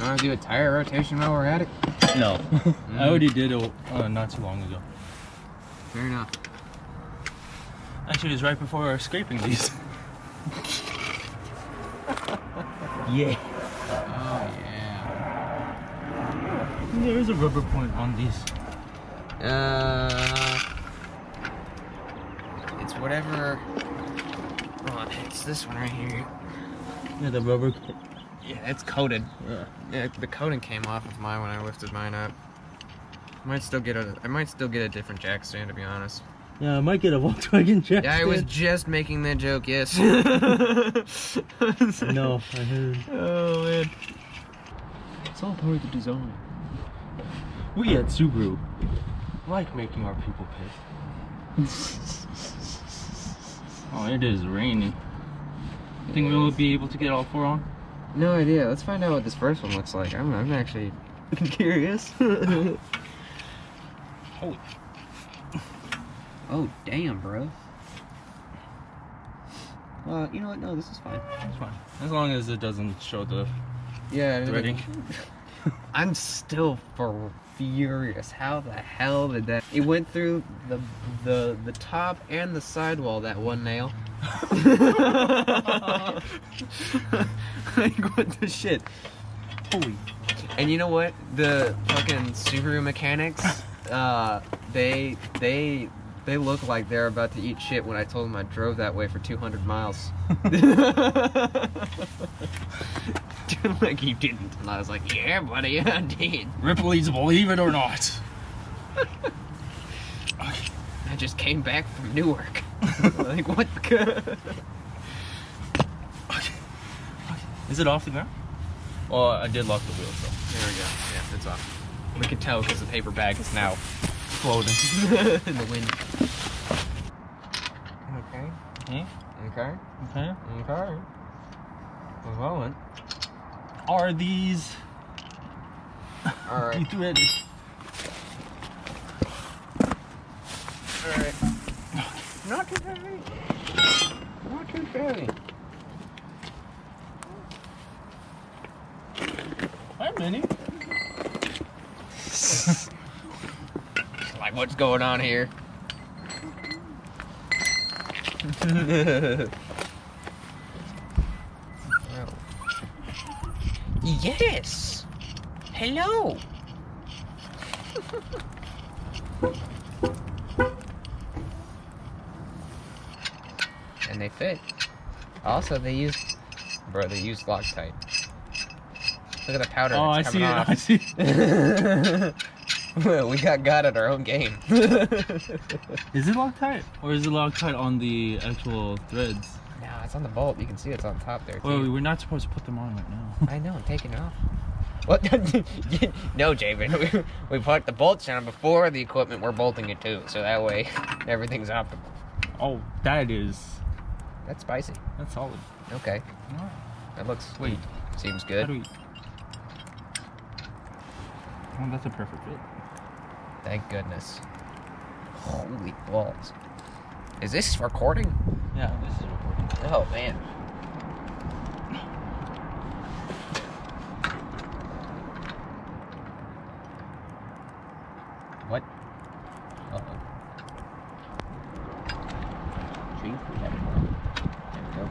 Want to do a tire rotation while we're at it? No. I already did it not too long ago. Fair enough. Actually, it was right before scraping these. Yeah. Oh, yeah. There is a rubber point on these. It's whatever. Oh, it's this one right here. Yeah, the rubber. Yeah, it's coated. Yeah. The coating came off of mine when I lifted mine up. I might still get a different jack stand, to be honest. Yeah, I might get a Volkswagen jack Yeah, I stand. was just making that joke, yes. No, I heard. Oh, man. It's all part of the design. We at Subaru like making our people pissed. Oh, it is raining. You think we'll be able to get all four on? No idea. Let's find out what this first one looks like. I'm actually curious. Holy. Oh, damn, bro. You know what? No, this is fine. It's fine. As long as it doesn't show the Yeah. threading. I'm still furious. How the hell did that? It went through the top and the sidewall, that one nail. Like, what the shit? Holy. And you know what? The fucking Subaru mechanics, they look like they're about to eat shit when I told them I drove that way for 200 miles. Like, you didn't. And I was like, yeah, buddy, I did. Ripley's believe it or not. I just came back from Newark. Like, what? Is it off the ground? Well, I did lock the wheel, so. There we go. Yeah, it's off. We can tell because the paper bag is now Floating. in the wind. Okay. Hmm? Okay. Okay. Okay. We're rolling. Are these Alright. threaded? Alright. Not too heavy. Not too heavy. Hi, Minnie. Like, what's going on here? Yes! Hello! And they fit. Also, they use Loctite. Look at the powder Oh, I that's see coming it. off. I see it. Well, we got God at our own game. Is it Loctite? Or is it Loctite on the actual threads? No, it's on the bolt. You can see it's on top there, too. Well, we're not supposed to put them on right now. I know, I'm taking it off. What? No, Javen. We put the bolts on before the equipment we're bolting it to, so that way everything's optimal. Oh, that is... That's spicy. That's solid. Okay. Alright. That looks Wait. Seems How good. do we... Oh, that's a perfect fit. Thank goodness. Holy balls. Is this recording? Yeah, this is recording. Oh, man. What? Uh-oh. Chief, we have one. There we go.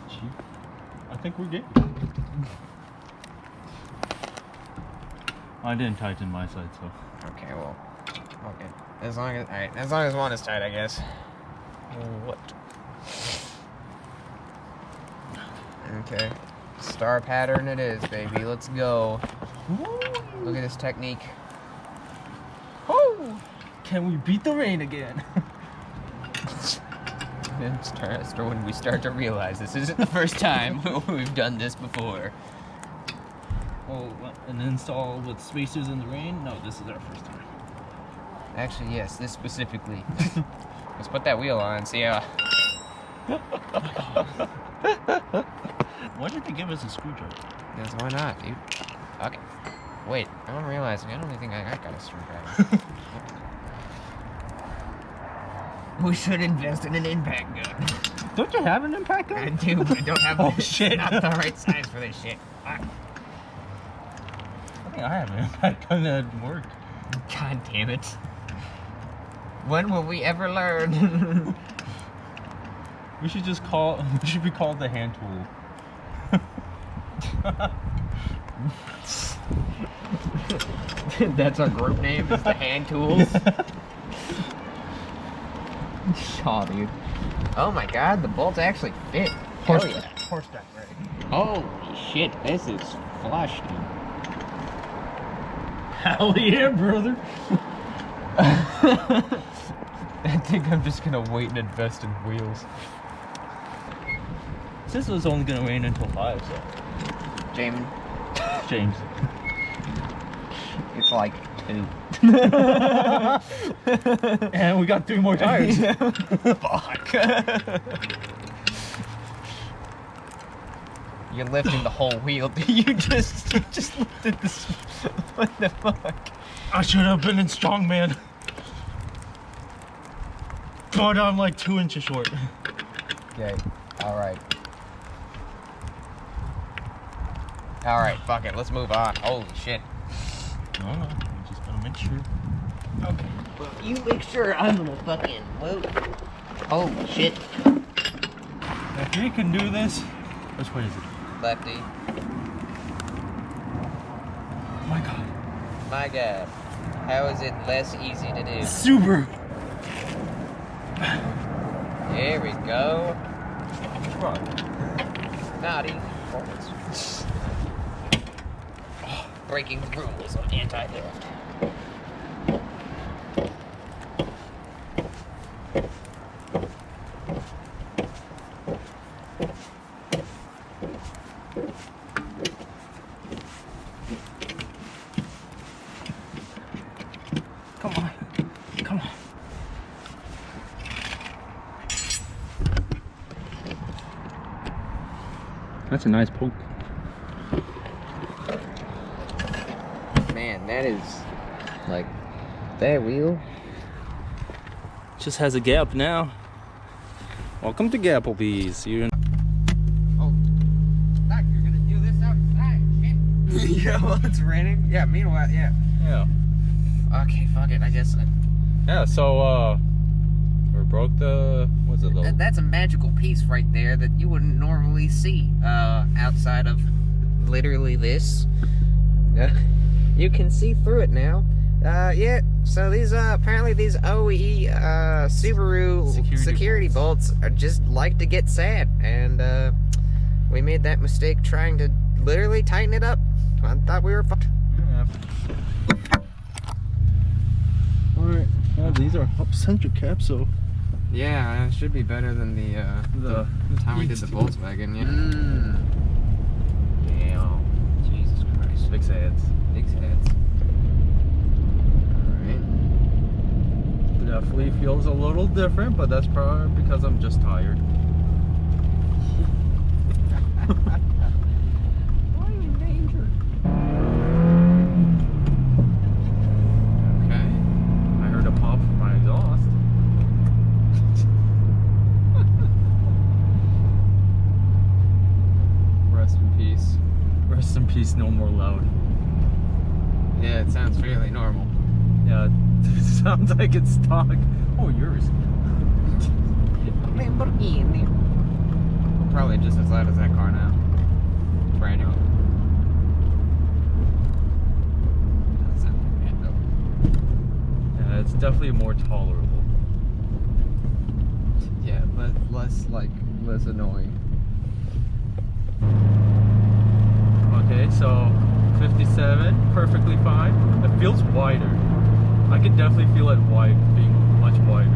Chief. I think we're good. I didn't tighten my side, so. Okay, well, okay. As long as, alright, as long as one is tight, I guess. What? Okay. Star pattern it is, baby. Let's go. Look at this technique. Woo! Can we beat the rain again? It's when we start to realize this isn't the first time we've done this before. Oh, an install with spacers in the rain? No, this is our first time. Actually, yes, this specifically. Let's put that wheel on and see how... Why did they give us a screwdriver? Because why not, dude? Okay. Wait, I'm realizing I don't even think I got a screwdriver. We should invest in an impact gun. Don't you have an impact gun? I do, but I don't have Oh, this. shit. Not the right size for this shit. Fuck. I think I have an impact gun that worked. God damn it. When will we ever learn? We should just call. We should be called the hand tool. That's our group name, is the hand tools. Oh, dude. Oh my god, the bolts actually fit. Hell yeah. Horseback rig. Holy shit, this is flush, dude. Hell yeah, brother. I think I'm just gonna wait and invest in wheels. This was only gonna rain until 5, so. Jamin, James. it's like 2. And we got 3 more tires. Fuck. You're lifting the whole wheel, dude. You just lifted this. What the fuck? I should have been in strongman. But I'm like 2 inches short. Okay, alright. Alright, fuck it, let's move on. Holy shit. No, I'm just gonna make sure. Okay. Well, you make sure I'm gonna fucking move. Holy shit. If you can do this, which way is it? Lefty. Oh my god. My god. How is it less easy to do? Super. Here we go. Right. Not easy. Breaking the rules of anti-lift. Come on. Come on. That's a nice poke. Man, that is like that wheel. Just has a gap now. Welcome to Gapplebee's. You're in. Oh, Doc, you're gonna do this outside, shit. Yeah, well, it's raining. Yeah, meanwhile, yeah. Yeah. Okay, fuck it, I guess. Yeah, so, we broke the. What's it, little? That's a magical piece right there that you wouldn't normally see outside of literally this. You can see through it now. Yeah, so these apparently these OE Subaru security bolts are just like to get sad, and we made that mistake trying to literally tighten it up. I thought we were fucked. Yeah. Alright, well, these are up-centric caps, so. Yeah, it should be better than the time we did the Volkswagen, yeah. Damn. Jesus Christ. Big heads. Big heads. Alright. Definitely feels a little different, but that's probably because I'm just tired. Why are you in danger? Okay. I heard a pop from my exhaust. Rest in peace. Rest in peace, no more loud. Yeah, it sounds fairly normal. Yeah, it sounds like it's stock. Oh, yours. Lamborghini. Probably just as loud as that car now. Brand new. Doesn't sound like that though. Yeah, it's definitely more tolerable. Yeah, but less annoying. Okay, so 57, perfectly fine. It feels wider. I could definitely feel it wide, being much wider.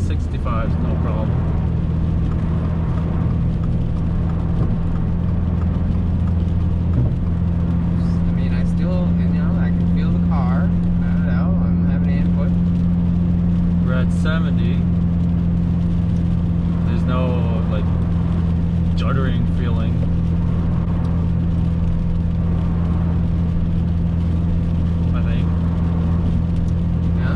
65 is no problem. I mean, I still, I can feel the car. I don't know, I'm having input. We're at 70. There's no, like, juddering feeling. I think. No,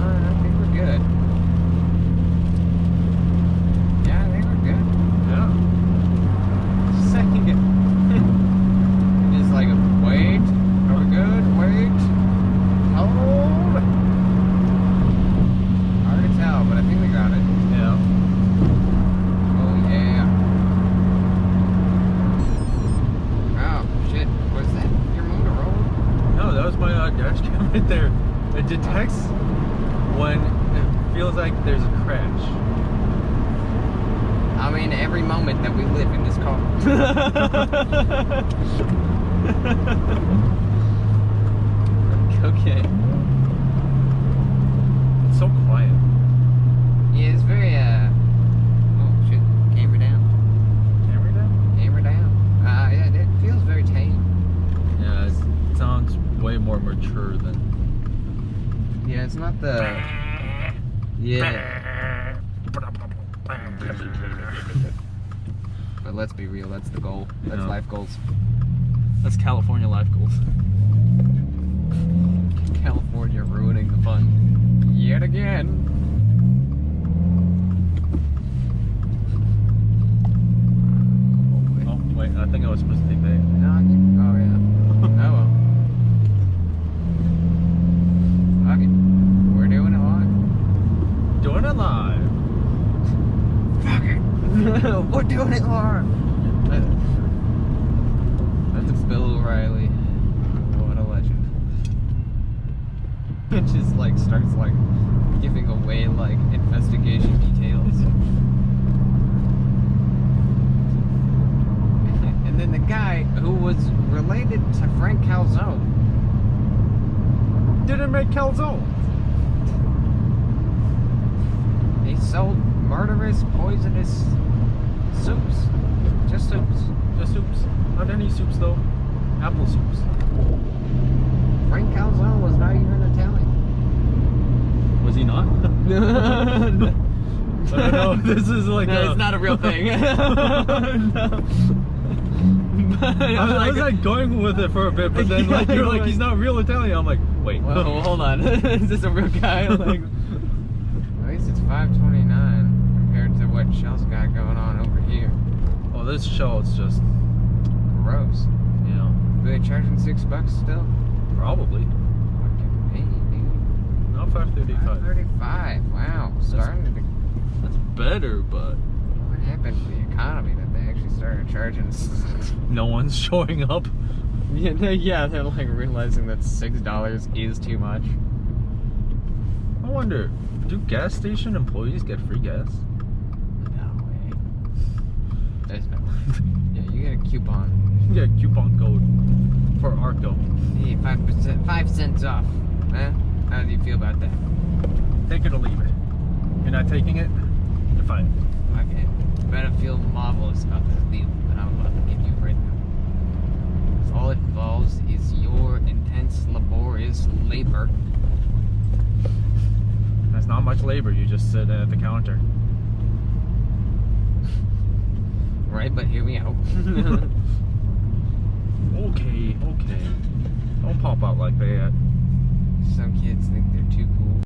detects when it feels like there's a crash. I mean, every moment that we live in this car. Okay. It's so quiet. Yeah, it's very, oh shit, camera down. Camera down? Camera down. Yeah, it feels very tame. Yeah, it sounds way more mature than... Yeah, it's not the... Yeah. But let's be real, that's the goal. That's Yeah. life goals. That's California life goals. California ruining the fun. Yet again. Oh, wait, I think I was supposed to take that. No, I think, oh yeah. Oh well. Fuck it. We're doing it live. Doing it live. Fuck it. We're doing it live. That's Bill O'Reilly. What a legend. It just like starts like giving away like investigation details. And then the guy who was related to Frank Calzone Didn't make calzone. he sold murderous, poisonous soups. Just soups. Just soups. Not any soups though. Apple soups. Frank Calzone was not even Italian. Was he not? I don't know. This is like No, it's not a real thing. No. I was like going with it for a bit, but then like you're like he's not real Italian. I'm like, wait. Well, hold on. Is this a real guy? Like, at least it's 529 compared to what Shell's got going on over here. Oh, this shell is just, Gross. you know, Are they charging $6 still? probably Fucking hey, dude. not 535. 535. Wow. Starting to. That's better, but What happened to the economy that they actually started charging? no one's showing up. Yeah, they're like realizing that $6 is too much. I wonder, do gas station employees get free gas? No way. There's no way. Yeah, you get a coupon. You get a coupon code for Arco. Hey, 5%, 5 cents off. Huh? How do you feel about that? Take it or leave it. You're not taking it? You're fine. Okay. You better feel marvelous about this deal that I'm about to give you right now. All it involves is your intense, laborious labor. That's not much labor. You just sit at the counter. Right, but hear me out. Okay. Don't pop out like that. Some kids think they're too cool.